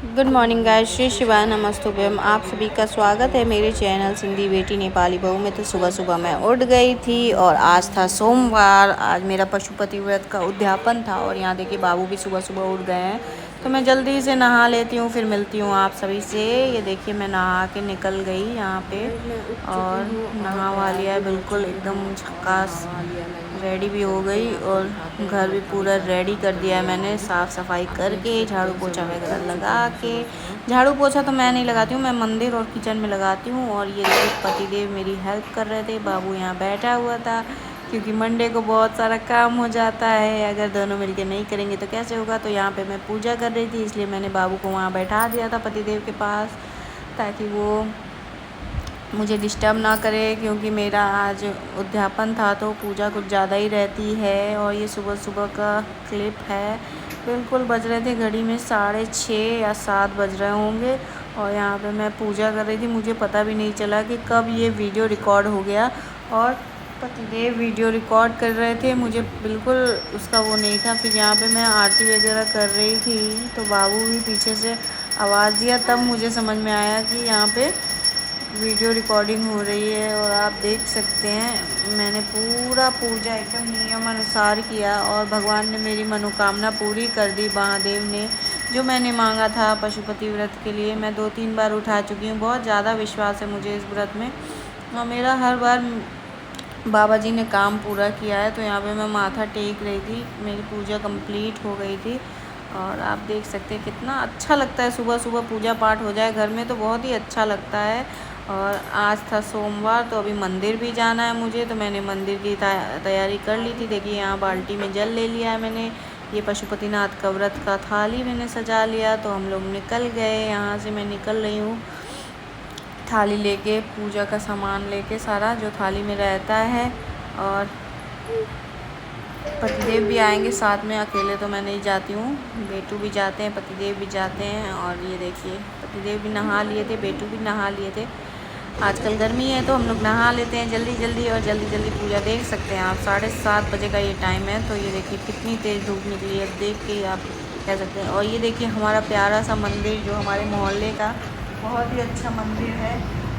Good morning guys, Shri शिवाय नमस्तुभ्यम। आप सभी का स्वागत है मेरे चैनल सिंधी बेटी नेपाली बहू में। तो सुबह सुबह मैं उठ गई थी और आज था सोमवार। आज मेरा पशुपति व्रत का उद्यापन था और यहाँ देखिए बाबू भी सुबह सुबह उठ गए हैं। तो मैं जल्दी से नहा लेती हूँ, फिर मिलती हूँ आप सभी से। ये देखिए मैं नहा के निकल गई यहाँ पे और नहा वा लिया, बिल्कुल एकदम झकास रेडी भी हो गई और घर भी पूरा रेडी कर दिया है मैंने, साफ़ सफाई करके झाड़ू पोछा वगैरह लगा के। झाड़ू पोछा तो मैं नहीं लगाती हूँ, मैं मंदिर और किचन में लगाती हूँ। और ये देखिए पतिदेव मेरी हेल्प कर रहे थे, बाबू यहाँ बैठा हुआ था क्योंकि मंडे को बहुत सारा काम हो जाता है, अगर दोनों मिलके नहीं करेंगे तो कैसे होगा। तो यहाँ पे मैं पूजा कर रही थी, इसलिए मैंने बाबू को वहाँ बैठा दिया था पतिदेव के पास, ताकि वो मुझे डिस्टर्ब ना करे, क्योंकि मेरा आज उद्यापन था तो पूजा कुछ ज़्यादा ही रहती है। और ये सुबह सुबह का क्लिप है, बिल्कुल बज रहे थे घड़ी में 6:30 या 7 बज रहे होंगे। और यहाँ पे मैं पूजा कर रही थी, मुझे पता भी नहीं चला कि कब ये वीडियो रिकॉर्ड हो गया। और पतिदेव वीडियो रिकॉर्ड कर रहे थे, मुझे बिल्कुल उसका वो नहीं था। फिर यहाँ पे मैं आरती वगैरह कर रही थी तो बाबू भी पीछे से आवाज़ दिया, तब मुझे समझ में आया कि यहाँ पे वीडियो रिकॉर्डिंग हो रही है। और आप देख सकते हैं मैंने पूरा पूजा एकदम नियम अनुसार किया और भगवान ने मेरी मनोकामना पूरी कर दी। महादेव ने जो मैंने मांगा था पशुपति व्रत के लिए, मैं 2-3 बार उठा चुकी हूँ। बहुत ज़्यादा विश्वास है मुझे इस व्रत में और मेरा हर बार बाबा जी ने काम पूरा किया है। तो यहाँ पे मैं माथा टेक रही थी, मेरी पूजा कंप्लीट हो गई थी। और आप देख सकते हैं कितना अच्छा लगता है सुबह सुबह पूजा पाठ हो जाए घर में, तो बहुत ही अच्छा लगता है। और आज था सोमवार तो अभी मंदिर भी जाना है मुझे, तो मैंने मंदिर की तैयारी कर ली थी। देखिए यहाँ बाल्टी में जल ले लिया है मैंने, ये पशुपतिनाथ का व्रत का थाली मैंने सजा लिया। तो हम लोग निकल गए, यहाँ से मैं निकल रही हूँ थाली लेके, पूजा का सामान लेके सारा जो थाली में रहता है। और पतिदेव भी आएंगे साथ में, अकेले तो मैं नहीं जाती हूँ, बेटू भी जाते हैं, पतिदेव भी जाते हैं। और ये देखिए पतिदेव भी नहा लिए थे, बेटू भी नहा लिए थे। आजकल गर्मी है तो हम लोग नहा लेते हैं जल्दी जल्दी और जल्दी जल्दी पूजा। देख सकते हैं आप 7:30 बजे का ये टाइम है। तो ये देखिए कितनी तेज़ धूप निकली है, देख के आप कह सकते हैं। और ये देखिए हमारा प्यारा सा मंदिर जो हमारे मोहल्ले का बहुत ही अच्छा मंदिर है।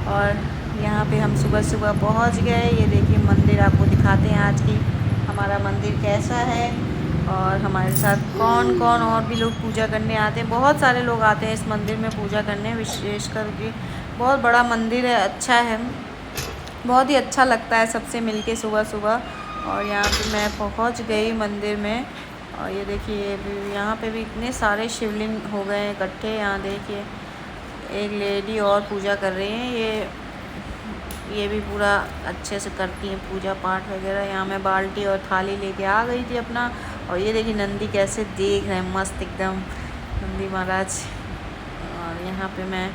और यहाँ पे हम सुबह सुबह पहुँच गए। ये देखिए मंदिर आपको दिखाते हैं आज की हमारा मंदिर कैसा है और हमारे साथ कौन कौन और भी लोग पूजा करने आते हैं। बहुत सारे लोग आते हैं इस मंदिर में पूजा करने, विशेष करके बहुत बड़ा मंदिर है, अच्छा है, बहुत ही अच्छा लगता है सबसे मिलके सुबह सुबह। और यहाँ पे मैं पहुँच गई मंदिर में और ये देखिए यहाँ पे भी इतने सारे शिवलिंग हो गए हैं इकट्ठे। यहाँ देखिए एक लेडी और पूजा कर रही हैं, ये भी पूरा अच्छे से करती हैं पूजा पाठ वगैरह। यहाँ मैं बाल्टी और थाली लेके आ गई थी अपना। और ये देखिए नंदी कैसे देख रहे हैं, मस्त एकदम नंदी महाराज। और यहाँ पे मैं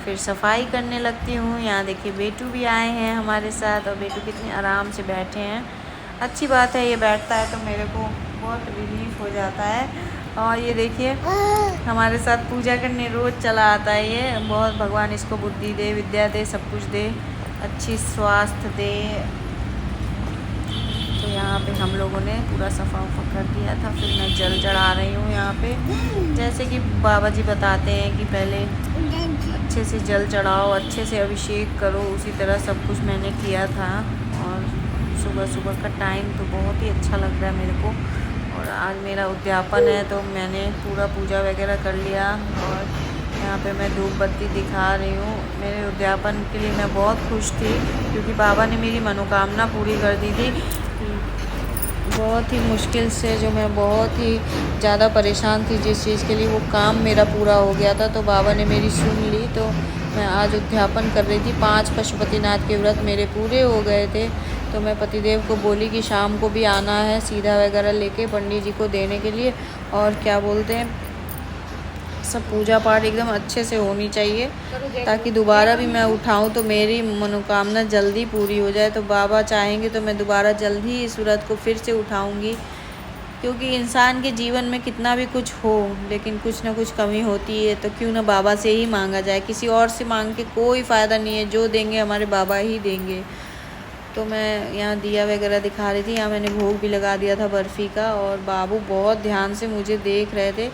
फिर सफाई करने लगती हूँ। यहाँ देखिए बेटू भी आए हैं हमारे साथ और बेटू कितने आराम से बैठे हैं। अच्छी बात है, ये बैठता है तो मेरे को बहुत रिलीफ हो जाता है। और ये देखिए हमारे साथ पूजा करने रोज़ चला आता है ये। बहुत भगवान इसको बुद्धि दे, विद्या दे, सब कुछ दे, अच्छी स्वास्थ्य दे। तो यहाँ पे हम लोगों ने पूरा सफा उफा कर दिया था। फिर मैं जल चढ़ा रही हूँ यहाँ पे, जैसे कि बाबा जी बताते हैं कि पहले अच्छे से जल चढ़ाओ, अच्छे से अभिषेक करो, उसी तरह सब कुछ मैंने किया था। और सुबह सुबह का टाइम तो बहुत ही अच्छा लग रहा है मेरे को। और आज मेरा उद्यापन है तो मैंने पूरा पूजा वगैरह कर लिया। और यहाँ पे मैं धूप बत्ती दिखा रही हूँ। मेरे उद्यापन के लिए मैं बहुत खुश थी क्योंकि बाबा ने मेरी मनोकामना पूरी कर दी थी। बहुत ही मुश्किल से, जो मैं बहुत ही ज़्यादा परेशान थी जिस चीज़ के लिए, वो काम मेरा पूरा हो गया था। तो बाबा ने मेरी सुन ली। तो मैं आज उद्यापन कर रही थी, 5 पशुपतिनाथ के व्रत मेरे पूरे हो गए थे। तो मैं पतिदेव को बोली कि शाम को भी आना है सीधा वगैरह लेके पंडित जी को देने के लिए। और क्या बोलते हैं, सब पूजा पाठ एकदम अच्छे से होनी चाहिए ताकि दोबारा भी मैं उठाऊं तो मेरी मनोकामना जल्दी पूरी हो जाए। तो बाबा चाहेंगे तो मैं दोबारा जल्दी इस व्रत को फिर से उठाऊंगी, क्योंकि इंसान के जीवन में कितना भी कुछ हो लेकिन कुछ ना कुछ कमी होती है। तो क्यों ना बाबा से ही मांगा जाए, किसी और से मांग के कोई फ़ायदा नहीं है, जो देंगे हमारे बाबा ही देंगे। तो मैं यहाँ दिया वगैरह दिखा रही थी। यहाँ मैंने भोग भी लगा दिया था बर्फ़ी का, और बाबू बहुत ध्यान से मुझे देख रहे थे।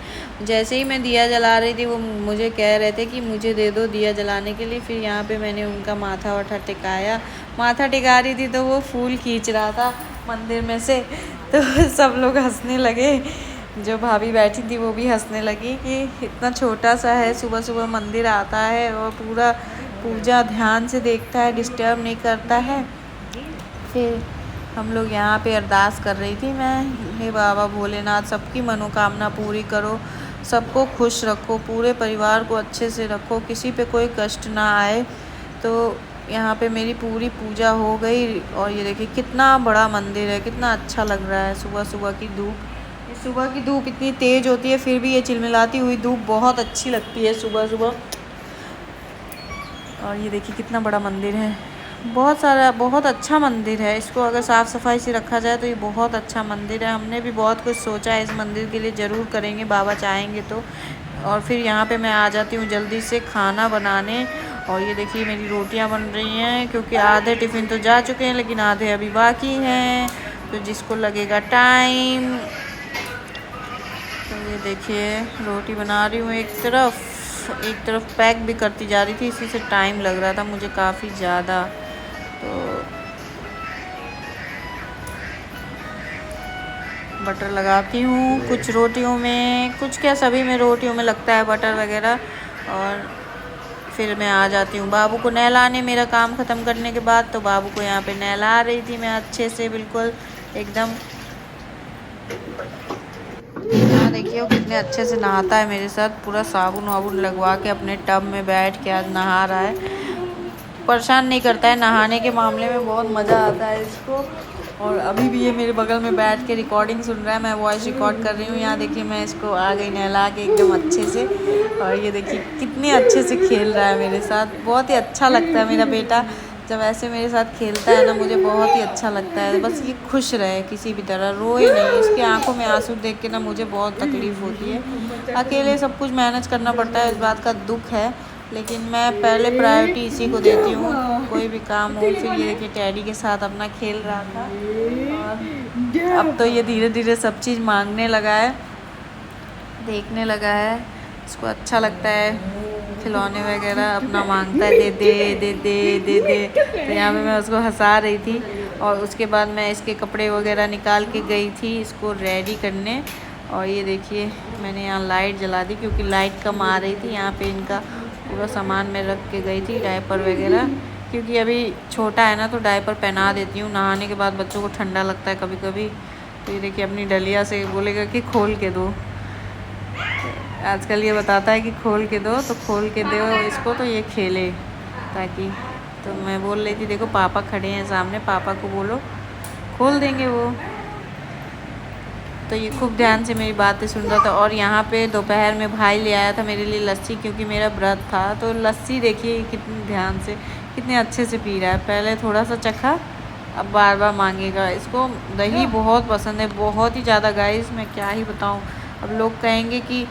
जैसे ही मैं दिया जला रही थी वो मुझे कह रहे थे कि मुझे दे दो दिया जलाने के लिए। फिर यहाँ पे मैंने उनका माथा वाथा टिकाया, माथा टिका रही थी तो वो फूल खींच रहा था मंदिर में से, तो सब लोग हंसने लगे। जो भाभी बैठी थी वो भी हंसने लगी कि इतना छोटा सा है, सुबह सुबह मंदिर आता है और पूरा पूजा ध्यान से देखता है, डिस्टर्ब नहीं करता है। फिर हम लोग यहाँ पे अरदास कर रही थी मैं, हे बाबा भोलेनाथ सबकी मनोकामना पूरी करो, सबको खुश रखो, पूरे परिवार को अच्छे से रखो, किसी पे कोई कष्ट ना आए। तो यहाँ पे मेरी पूरी पूजा हो गई। और ये देखिए कितना बड़ा मंदिर है, कितना अच्छा लग रहा है। सुबह सुबह की धूप, सुबह की धूप इतनी तेज़ होती है फिर भी ये चिलमिलाती हुई धूप बहुत अच्छी लगती है सुबह सुबह। और ये देखिए कितना बड़ा मंदिर है, बहुत अच्छा मंदिर है। इसको अगर साफ़ सफाई से रखा जाए तो ये बहुत अच्छा मंदिर है। हमने भी बहुत कुछ सोचा है इस मंदिर के लिए, ज़रूर करेंगे बाबा चाहेंगे तो। और फिर यहाँ पे मैं आ जाती हूँ जल्दी से खाना बनाने। और ये देखिए मेरी रोटियाँ बन रही हैं, क्योंकि आधे टिफ़िन तो जा चुके हैं लेकिन आधे अभी बाकी हैं, तो जिसको लगेगा टाइम। तो ये देखिए रोटी बना रही हूँ, एक तरफ पैक भी करती जा रही थी, इसी से टाइम लग रहा था मुझे काफ़ी ज़्यादा। तो बटर लगाती हूँ कुछ रोटियों में, कुछ क्या सभी में रोटियों में लगता है बटर वगैरह। और फिर मैं आ जाती हूँ बाबू को नहलाने, मेरा काम ख़त्म करने के बाद। तो बाबू को यहाँ पे नहला रही थी मैं अच्छे से, बिल्कुल एकदम। यहाँ देखिए वो कितने अच्छे से नहाता है मेरे साथ, पूरा साबुन वाबुन लगवा के अपने टब में बैठ के आज नहा रहा है। परेशान नहीं करता है नहाने के मामले में, बहुत मज़ा आता है इसको। और अभी भी ये मेरे बगल में बैठ के रिकॉर्डिंग सुन रहा है, मैं वॉइस रिकॉर्ड कर रही हूँ। यहाँ देखिए मैं इसको आ गई नहला के एकदम अच्छे से। और ये देखिए कितने अच्छे से खेल रहा है मेरे साथ, बहुत ही अच्छा लगता है मेरा बेटा जब ऐसे मेरे साथ खेलता है ना, मुझे बहुत ही अच्छा लगता है। बस ये खुश रहे, किसी भी तरह रोए नहीं। इसकी आंखों में आंसू देख के ना मुझे बहुत तकलीफ़ होती है। अकेले सब कुछ मैनेज करना पड़ता है, इस बात का दुख है, लेकिन मैं पहले प्रायोरिटी इसी को देती हूँ, कोई भी काम हो। फिर ये देखिए टैडी के साथ अपना खेल रहा था, और अब तो ये धीरे धीरे सब चीज़ मांगने लगा है, देखने लगा है, इसको अच्छा लगता है खिलौने वगैरह अपना मांगता है, दे दे दे दे दे दे। तो यहाँ पे मैं उसको हंसा रही थी। और उसके बाद मैं इसके कपड़े वगैरह निकाल के गई थी इसको रेडी करने। और ये देखिए मैंने यहाँ लाइट जला दी, क्योंकि लाइट कम आ रही थी। यहाँ पे इनका पूरा सामान मैं रख के गई थी, डायपर वगैरह, क्योंकि अभी छोटा है ना तो डायपर पहना देती हूँ। नहाने के बाद बच्चों को ठंडा लगता है कभी कभी। तो ये देखिए अपनी डलिया से बोलेगा कि खोल के दो, आजकल ये बताता है कि खोल के दो, तो खोल के दो इसको तो ये खेले ताकि। तो मैं बोल रही थी देखो पापा खड़े हैं सामने, पापा को बोलो खोल देंगे वो। तो ये खूब ध्यान से मेरी बातें सुन रहा था। और यहाँ पे दोपहर में भाई ले आया था मेरे लिए लस्सी, क्योंकि मेरा व्रत था। तो लस्सी देखिए कितनी ध्यान से, कितने अच्छे से पी रहा है। पहले थोड़ा सा चखा, अब बार बार मांगेगा। इसको दही बहुत पसंद है, बहुत ही ज़्यादा गाइस, मैं क्या ही बताऊँ। अब लोग कहेंगे कि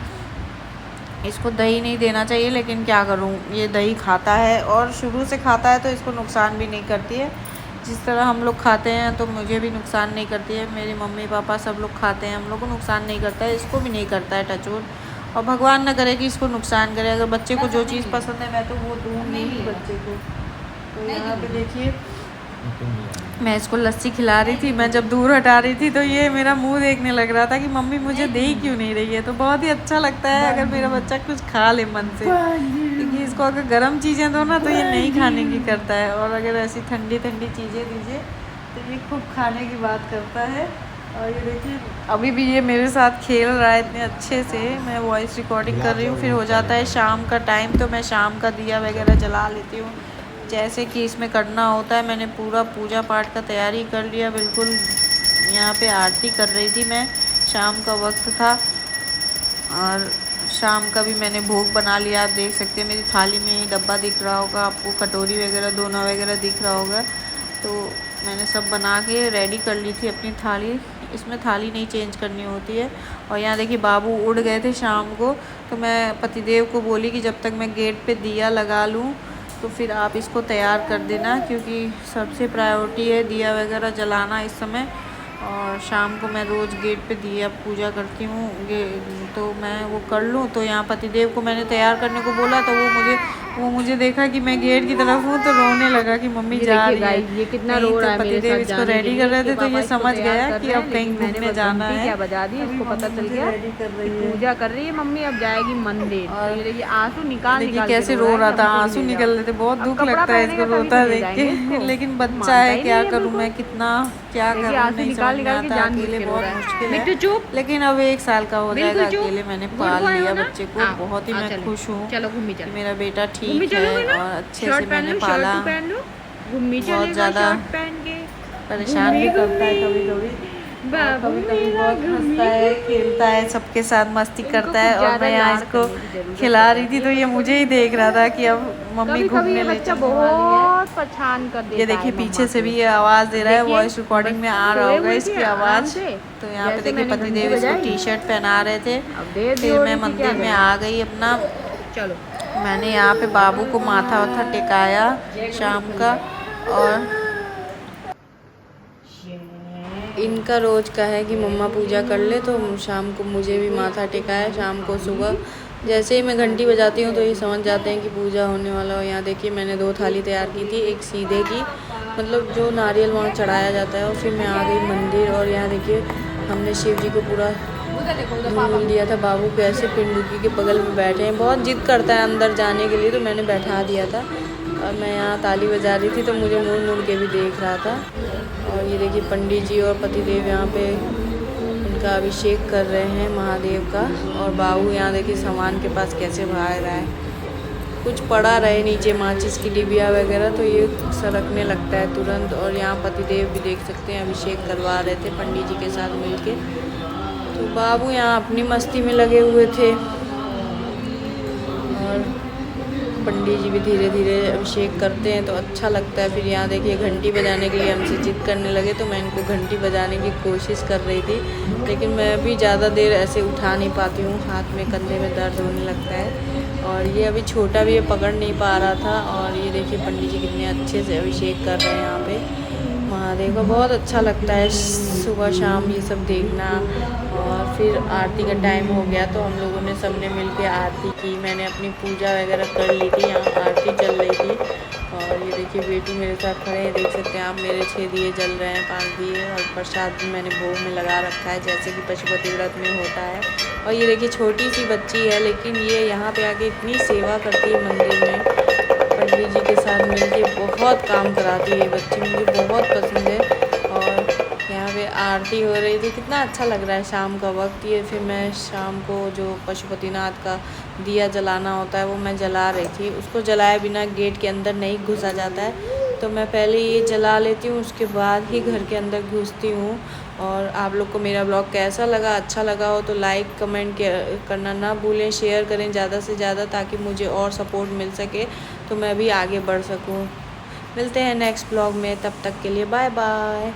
इसको दही नहीं देना चाहिए, लेकिन क्या करूँ, ये दही खाता है और शुरू से खाता है, तो इसको नुकसान भी नहीं करती है। जिस तरह हम लोग खाते हैं तो मुझे भी नुकसान नहीं करती है, मेरी मम्मी पापा सब लोग खाते हैं, हम लोग को नुकसान नहीं करता है, इसको भी नहीं करता है टचवुड। और भगवान ना करे कि इसको नुकसान करे। अगर बच्चे को जो चीज़ पसंद है मैं तो वो दूँगी ही बच्चे को। तो यहाँ पे देखिए मैं इसको लस्सी खिला रही थी, मैं जब दूर हटा रही थी तो ये मेरा मुंह देखने लग रहा था कि मम्मी मुझे दे ही क्यों नहीं रही है। तो बहुत ही अच्छा लगता है अगर मेरा बच्चा कुछ खा ले मन से, क्योंकि इसको अगर गर्म चीज़ें दो ना तो ये नहीं खाने की करता है, और अगर ऐसी ठंडी ठंडी चीज़ें दीजिए तो ये खूब खाने की बात करता है। और ये देखिए अभी भी ये मेरे साथ खेल रहा है इतने अच्छे से। मैं वॉइस रिकॉर्डिंग कर रही हूँ, फिर हो जाता है शाम का टाइम, तो मैं शाम का दिया वगैरह जला लेती हूँ जैसे कि इसमें करना होता है। मैंने पूरा पूजा पाठ का तैयारी कर लिया बिल्कुल। यहाँ पे आरती कर रही थी मैं, शाम का वक्त था, और शाम का भी मैंने भोग बना लिया। आप देख सकते हैं मेरी थाली में डब्बा दिख रहा होगा आपको, कटोरी वगैरह दोना वगैरह दिख रहा होगा। तो मैंने सब बना के रेडी कर ली थी अपनी थाली। इसमें थाली नहीं चेंज करनी होती है। और यहाँ देखिए बाबू उड़ गए थे शाम को, तो मैं पतिदेव को बोली कि जब तक मैं गेट पे दिया लगा लूँ तो फिर आप इसको तैयार कर देना, क्योंकि सबसे प्रायोरिटी है दिया वगैरह जलाना इस समय। और शाम को मैं रोज़ गेट पे दिया पूजा करती हूँ, तो मैं वो कर लूँ। तो यहाँ पतिदेव को मैंने तैयार करने को बोला, तो वो मुझे देखा कि मैं गेट की तरफ हूँ तो रोने लगा कि मम्मी जा रही है। ये कितना नहीं, रो रहा तो है मेरे पतिदेव साथ इसको जाने रेडी के कर लिए रहे कि थे, तो पापा ये इसको समझ तैयार गया कर कि रहे अब हैं, कहीं लेकिन मैंने घूमने बस जाना घंटी है। क्या बजा दी, इसको पता चल गया रेडी कर कि रही है। पूजा कर रही है मम्मी, अब जाएगी मंदिर। और तो ये देखिए आंसू निकाल देखिए निकाल कैसे के रो है रहा कि था, हमको भी आंसू ले निकल जाओ। रहे थे। बहुत अब दुख कपड़ा लगता है इसको पहनेगा तभी रोता तो ले देख जाएंगे के। इसको। लेकिन बच्चा मानता है, ही क्या नहीं है करूँ बिल्कुल। मैं, कितना क्या देखिए करूँ, आंसू नहीं निकाल समझ में निकाल के आता। जान बूझ अकेले के रो बहुत रहा है। मुश्किल मिट्टू है, चुप, लेकिन अब 1 साल का हो जाएगा। बिल्कुल चुप। अकेले मैंने गुड पाल बॉय हो लिया ना। बच्चे को। आओ, बहुत ही आओ मैं चलो, खुश हूँ चलो घूमी कि चलो, मेरा बेटा घूमी ठीक चलोगे है ना। और अच्छे शर्ट से पहन मैंने लो, पाला। शर्ट पहन लो, घूमी बहुत चलेगा ज़्यादा शर्ट पहन के। परेशान भी करता है कभी कभी, और कभी कभी बहुत हंसता है, खेलता है, सबके साथ मस्ती करता है। और मैं यहाँ इसको खिला रही थी, तो ये मुझे ही देख रहा था कि अब मम्मी कभी कभी घूमने ये ले बच्चा चलने वाली है। बहुत परेशान कर देता ये है देखिए मम्मा पीछे से को। भी ये आवाज़ दे रहा है, देखिए, वॉइस रिकॉर्डिंग में आ रहा सोए होगा हुए थे इसकी आराम आवाज़। से। तो यहाँ पे जैसे देखिए मैंने घंटी पतिदेव इसको बजाई, टी शर्ट पहना रहे थे। अब दे दी फिर और मैं इसे क्या मंदिर में करें। आ गई अपना। चलो मैंने यहाँ पे बाबू को माथा वाथा टेकाया शाम का। और इनका रोज़ का है कि मम्मा पूजा कर ले, तो शाम को मुझे भी माथा टेकाया। शाम को सुबह जैसे ही मैं घंटी बजाती हूँ तो ये समझ जाते हैं कि पूजा होने वाला हो। यहाँ देखिए मैंने 2 थाली तैयार की थी, एक सीधे की, मतलब जो नारियल वहाँ चढ़ाया जाता है, और फिर मैं आ गई मंदिर। और यहाँ देखिए हमने शिव जी को पूरा धूल दिया था। बाबू को ऐसे पिंडुकी के बगल में बैठे हैं, बहुत जिद करता है अंदर जाने के लिए, तो मैंने बैठा दिया था। और मैं यहाँ ताली बजा रही थी तो मुझे मुड़ मुड़ के भी देख रहा था। और ये देखिए पंडित जी और पतिदेव यहाँ पे उनका अभिषेक कर रहे हैं महादेव का। और बाबू यहाँ देखिए सामान के पास कैसे भाग रहा है, कुछ पड़ा रहे नीचे माचिस की डिबिया वगैरह तो ये सरकने लगता है तुरंत। और यहाँ पतिदेव भी देख सकते हैं अभिषेक करवा रहे थे पंडित जी के साथ मिलके। तो बाबू यहाँ अपनी मस्ती में लगे हुए थे, और पंडित जी भी धीरे धीरे अभिषेक करते हैं तो अच्छा लगता है। फिर यहाँ देखिए घंटी बजाने के लिए हमसे जिद करने लगे, तो मैं इनको घंटी बजाने की कोशिश कर रही थी, लेकिन मैं भी ज़्यादा देर ऐसे उठा नहीं पाती हूँ, हाथ में कंधे में दर्द होने लगता है। और ये अभी छोटा भी है, पकड़ नहीं पा रहा था। और ये देखिए पंडित जी कितने अच्छे से अभिषेक कर रहे हैं यहाँ पे महादेव का। बहुत अच्छा लगता है सुबह शाम ये सब देखना। और फिर आरती का टाइम हो गया तो हम लोगों ने सबने मिलके आरती की। मैंने अपनी पूजा वगैरह कर ली थी, यहाँ आरती चल रही थी। और ये देखिए बेटू मेरे साथ खड़े हैं, देख सकते हैं आप, मेरे 6 दिए जल रहे हैं, 5 दिए। और प्रसाद भी मैंने भोग में लगा रखा है, जैसे कि पशुपति व्रत में होता है। और ये देखिए छोटी सी बच्ची है, लेकिन ये यहाँ पे आके इतनी सेवा करती है मंदिर में, पंडित जी के साथ मिलके बहुत काम कराती है ये बच्ची, मुझे बहुत पसंद है। और यहाँ पे आरती हो रही थी, कितना अच्छा लग रहा है शाम का वक्त। ये फिर मैं शाम को जो पशुपतिनाथ का दिया जलाना होता है वो मैं जला रही थी। उसको जलाए बिना गेट के अंदर नहीं घुसा जाता है, तो मैं पहले ये जला लेती हूँ, उसके बाद ही घर के अंदर घुसती हूँ। और आप लोग को मेरा ब्लॉग कैसा लगा, अच्छा लगा हो तो लाइक कमेंट करना ना भूलें, शेयर करें ज़्यादा से ज़्यादा, ताकि मुझे और सपोर्ट मिल सके, तो मैं भी आगे बढ़ सकूँ। मिलते हैं नेक्स्ट ब्लॉग में, तब तक के लिए बाय बाय।